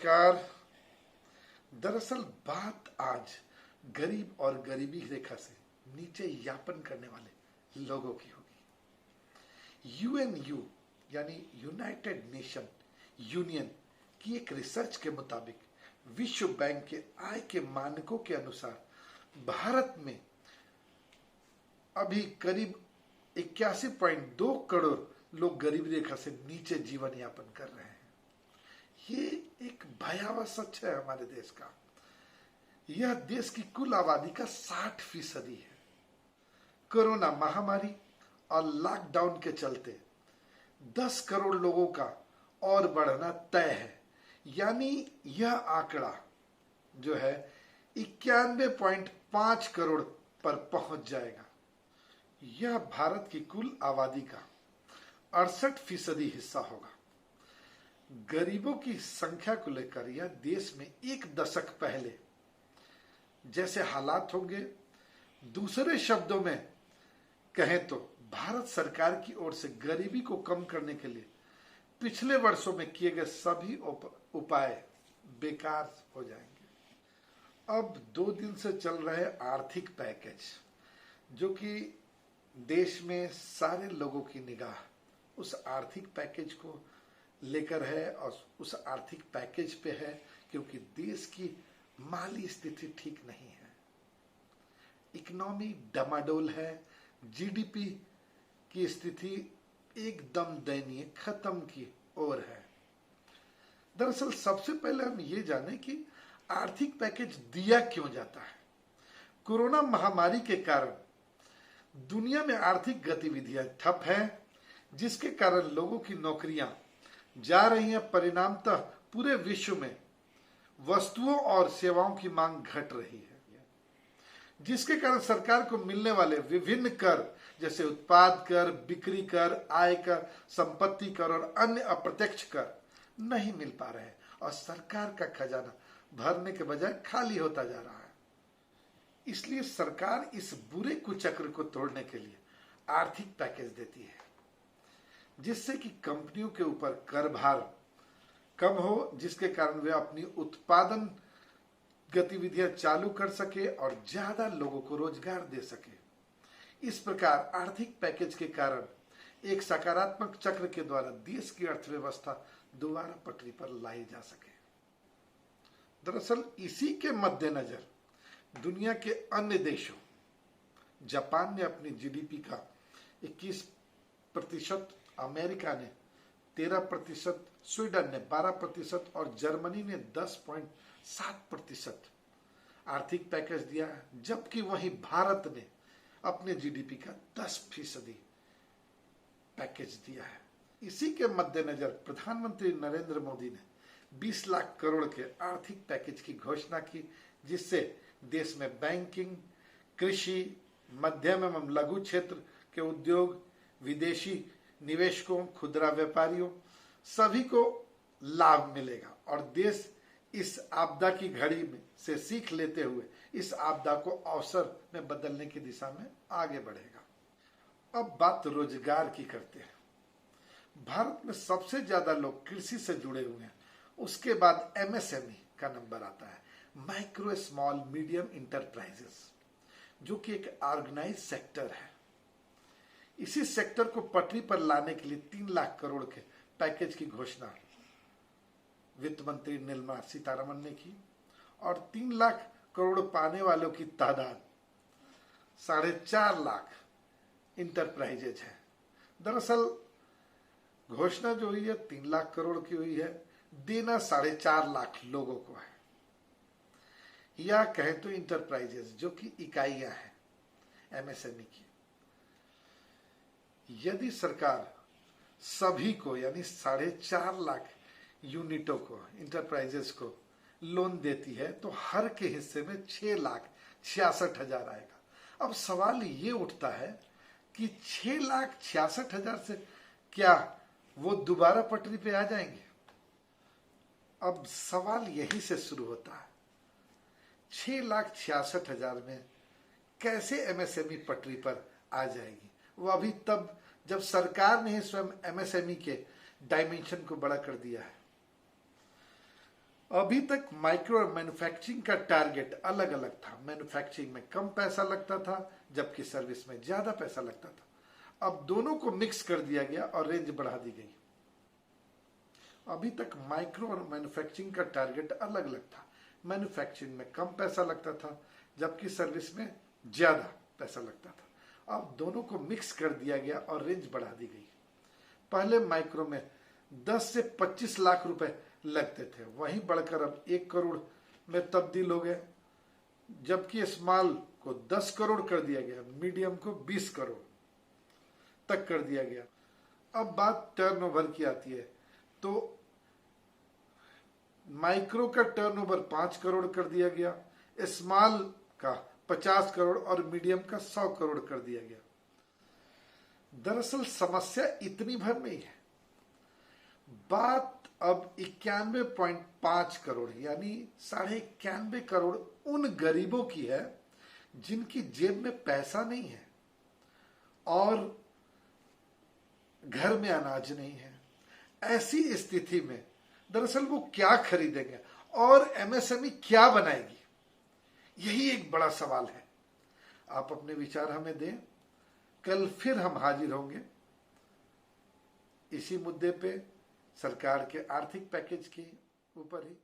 नमस्कार। दरअसल बात आज गरीब और गरीबी रेखा से नीचे यापन करने वाले लोगों की होगी। यूएनयू यानी यूनाइटेड नेशन यूनियन की एक रिसर्च के मुताबिक विश्व बैंक के आय के मानकों के अनुसार भारत में अभी करीब 81.2 करोड़ लोग गरीबी रेखा से नीचे जीवन यापन कर रहे हैं। ये एक भयावह सच है हमारे देश का। यह देश की कुल आबादी का 60% है। कोरोना महामारी और लॉकडाउन के चलते 10 करोड़ लोगों का और बढ़ना तय है, यानी यह आंकड़ा जो है 91.5 करोड़ पर पहुंच जाएगा। यह भारत की कुल आबादी का 68% हिस्सा होगा। गरीबों की संख्या को लेकर यह देश में एक दशक पहले जैसे हालात होंगे। दूसरे शब्दों में कहें तो भारत सरकार की ओर से गरीबी को कम करने के लिए पिछले वर्षों में किए गए सभी उपाय बेकार हो जाएंगे। अब 2 दिन से चल रहे आर्थिक पैकेज, जो कि देश में सारे लोगों की निगाह उस आर्थिक पैकेज को लेकर है और उस आर्थिक पैकेज पे है, क्योंकि देश की माली स्थिति ठीक नहीं है। इकोनॉमी डमाडोल है। जीडीपी की स्थिति एकदम दयनीय, खत्म की ओर है। दरअसल सबसे पहले हम ये जाने कि आर्थिक पैकेज दिया क्यों जाता है। कोरोना महामारी के कारण दुनिया में आर्थिक गतिविधियां ठप हैं, जिसके कारण लोगों की नौकरियां जा रही हैं। परिणामतः पूरे विश्व में वस्तुओं और सेवाओं की मांग घट रही है, जिसके कारण सरकार को मिलने वाले विभिन्न कर जैसे उत्पाद कर, बिक्री कर, आय कर, संपत्ति कर और अन्य अप्रत्यक्ष कर नहीं मिल पा रहे हैं और सरकार का खजाना भरने के बजाय खाली होता जा रहा है। इसलिए सरकार इस बुरे कुचक्र को तोड़ने के लिए आर्थिक पैकेज देती है, जिससे कि कंपनियों के ऊपर कर भार कम हो, जिसके कारण वे अपनी उत्पादन गतिविधियां चालू कर सके और ज्यादा लोगों को रोजगार दे सके। इस प्रकार आर्थिक पैकेज के कारण एक सकारात्मक चक्र के द्वारा देश की अर्थव्यवस्था दोबारा पटरी पर लाई जा सके। दरअसल इसी के मद्देनजर दुनिया के अन्य देशों, जापान ने अपनी जीडीपी का 21%, अमेरिका ने 13%, स्वीडन ने 12% और जर्मनी ने 10.7% आर्थिक पैकेज दिया, जबकि वहीं भारत ने अपने जीडीपी का 10% पैकेज दिया है। इसी के मद्देनजर प्रधानमंत्री नरेंद्र मोदी ने 20 लाख करोड़ के आर्थिक पैकेज की घोषणा की, जिससे देश में बैंकिंग, कृषि, मध्यम एवं लघु क्षेत्र के उद्योग, विदेशी निवेशकों, खुदरा व्यापारियों सभी को लाभ मिलेगा और देश इस आपदा की घड़ी में से सीख लेते हुए इस आपदा को अवसर में बदलने की दिशा में आगे बढ़ेगा। अब बात रोजगार की करते हैं। भारत में सबसे ज्यादा लोग कृषि से जुड़े हुए हैं, उसके बाद एमएसएमई का नंबर आता है, माइक्रो स्मॉल मीडियम इंटरप्राइजेस, जो कि एक ऑर्गेनाइज सेक्टर है। इसी सेक्टर को पटरी पर लाने के लिए 3 लाख करोड़ के पैकेज की घोषणा वित्त मंत्री निर्मला सीतारमण ने की और 3 लाख करोड़ पाने वालों की तादाद 4.5 लाख इंटरप्राइजेज है। दरअसल घोषणा जो हुई है 3 लाख करोड़ की हुई है, देना 4.5 लाख लोगों को है। या कहें तो इंटरप्राइजेज जो कि इकाइयां हैं एमएसएमई की। यदि सरकार सभी को यानी 4.5 लाख यूनिटों को, इंटरप्राइजेस को लोन देती है, तो हर के हिस्से में 6,66,000 आएगा। अब सवाल ये उठता है कि 6,66,000 से क्या वो दोबारा पटरी पे आ जाएंगे? अब सवाल यही से शुरू होता है, 6,66,000 में कैसे एमएसएमई पटरी पर आ जाएगी? वो अभी तब जब सरकार ने स्वयं एमएसएमई के डायमेंशन को बड़ा कर दिया है। अभी तक माइक्रो और मैन्युफैक्चरिंग का टारगेट अलग अलग था। मैन्युफैक्चरिंग में कम पैसा लगता था जबकि सर्विस में ज्यादा पैसा लगता था। अब दोनों को मिक्स कर दिया गया और रेंज बढ़ा दी गई। अभी तक माइक्रो और मैन्युफैक्चरिंग का टारगेट अलग अलग था। मैन्युफैक्चरिंग में कम पैसा लगता था जबकि सर्विस में ज्यादा पैसा लगता था। अब दोनों को मिक्स कर दिया गया और रेंज बढ़ा दी गई। पहले माइक्रो में 10 से 25 लाख रुपए लगते थे, वहीं बढ़कर अब 1 करोड़ में तब्दील हो गए, जबकि स्मॉल को 10 करोड़ कर दिया गया, मीडियम को 20 करोड़ तक कर दिया गया। अब बात टर्नओवर की आती है तो माइक्रो का टर्नओवर 5 करोड़ कर दिया गया, स्मॉल का 50 करोड़ और मीडियम का 100 करोड़ कर दिया गया। दरअसल समस्या इतनी भर नहीं है। बात अब 91.5 करोड़ यानी 91.5 करोड़ उन गरीबों की है जिनकी जेब में पैसा नहीं है और घर में अनाज नहीं है। ऐसी स्थिति में दरअसल वो क्या खरीदेंगे और एमएसएमई क्या बनाएगी, यही एक बड़ा सवाल है। आप अपने विचार हमें दें, कल फिर हम हाजिर होंगे इसी मुद्दे पे, सरकार के आर्थिक पैकेज के ऊपर ही।